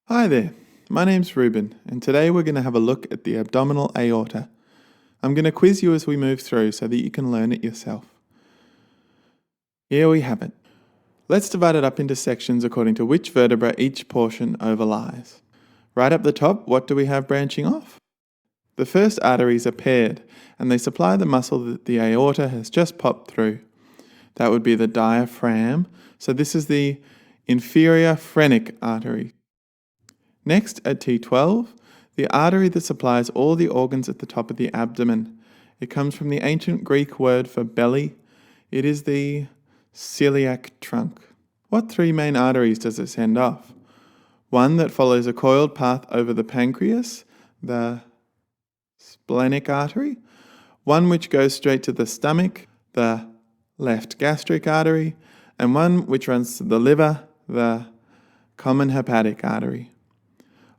Hi there, my name's Ruben, and today we're going to have a look at the abdominal aorta. I'm going to quiz you as we move through so that you can learn it yourself. Here we have it. Let's divide it up into sections according to which vertebra each portion overlies. Right up the top, what do we have branching off? The first arteries are paired, and they supply the muscle that the aorta has just popped through. That would be the diaphragm, so this is the inferior phrenic artery. Next, at T12, the artery that supplies all the organs at the top of the abdomen. It comes from the ancient Greek word for belly. It is the celiac trunk. What three main arteries does it send off? One that follows a coiled path over the pancreas, the splenic artery. One which goes straight to the stomach, the left gastric artery. And one which runs to the liver, the common hepatic artery.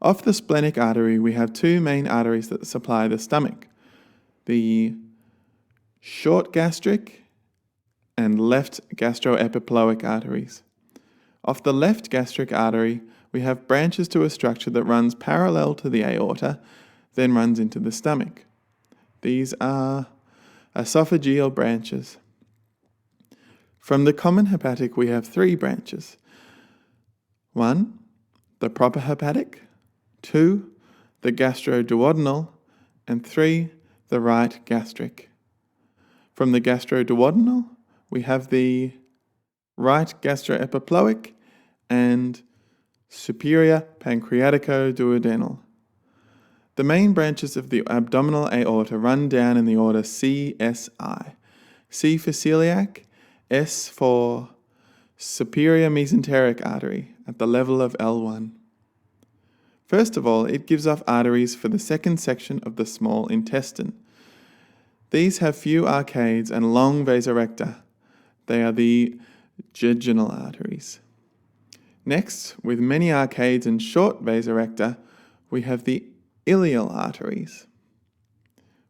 Off the splenic artery, we have two main arteries that supply the stomach, the short gastric and left gastroepiploic arteries. Off the left gastric artery, we have branches to a structure that runs parallel to the aorta, then runs into the stomach. These are esophageal branches. From the common hepatic, we have three branches. 1, the proper hepatic. 2, the gastroduodenal, and 3, the right gastric. From the gastroduodenal, we have the right gastroepiploic and superior pancreatico-duodenal. The main branches of the abdominal aorta run down in the order CSI. C for celiac, S for superior mesenteric artery at the level of L1. First of all, it gives off arteries for the second section of the small intestine. These have few arcades and long vasorecta. They are the jejunal arteries. Next, with many arcades and short vasorecta, we have the ileal arteries.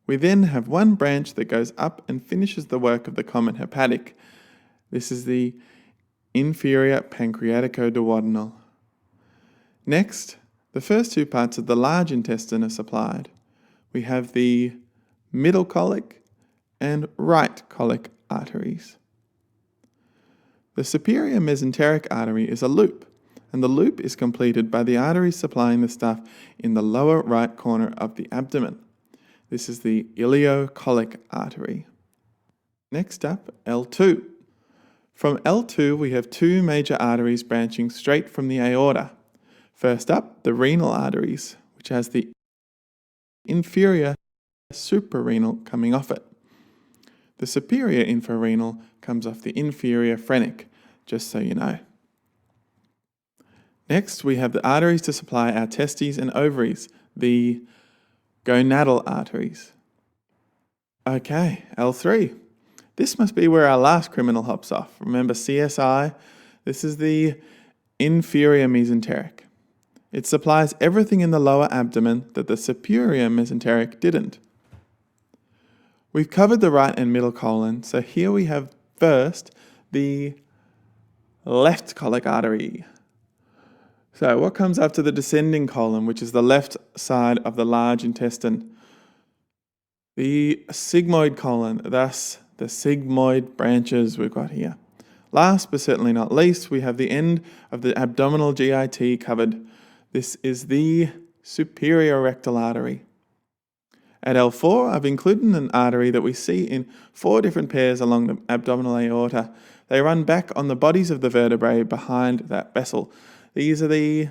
We then have one branch that goes up and finishes the work of the common hepatic. This is the inferior pancreatico-duodenal. Next, the first two parts of the large intestine are supplied. We have the middle colic and right colic arteries. The superior mesenteric artery is a loop, and the loop is completed by the arteries supplying the stuff in the lower right corner of the abdomen. This is the ileocolic artery. Next up, L2. From L2, we have two major arteries branching straight from the aorta. First up, the renal arteries, which has the inferior suprarenal coming off it. The superior infrarenal comes off the inferior phrenic, just so you know. Next, we have the arteries to supply our testes and ovaries, the gonadal arteries. Okay, L3. This must be where our last criminal hops off. Remember CSI? This is the inferior mesenteric. It supplies everything in the lower abdomen that the superior mesenteric didn't. We've covered the right and middle colon, so here we have first the left colic artery. So what comes after the descending colon, which is the left side of the large intestine? The sigmoid colon, thus the sigmoid branches we've got here. Last but certainly not least, we have the end of the abdominal GIT covered. This is the superior rectal artery. At L4, I've included an artery that we see in 4 different pairs along the abdominal aorta. They run back on the bodies of the vertebrae behind that vessel. These are the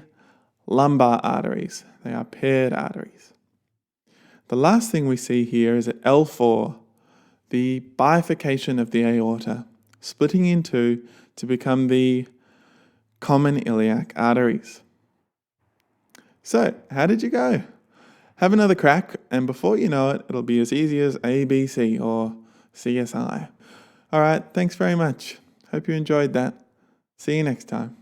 lumbar arteries. They are paired arteries. The last thing we see here is at L4, the bifurcation of the aorta, splitting in two to become the common iliac arteries. So, how did you go? Have another crack, and before you know it, it'll be as easy as ABC or CSI. Alright, thanks very much. Hope you enjoyed that. See you next time.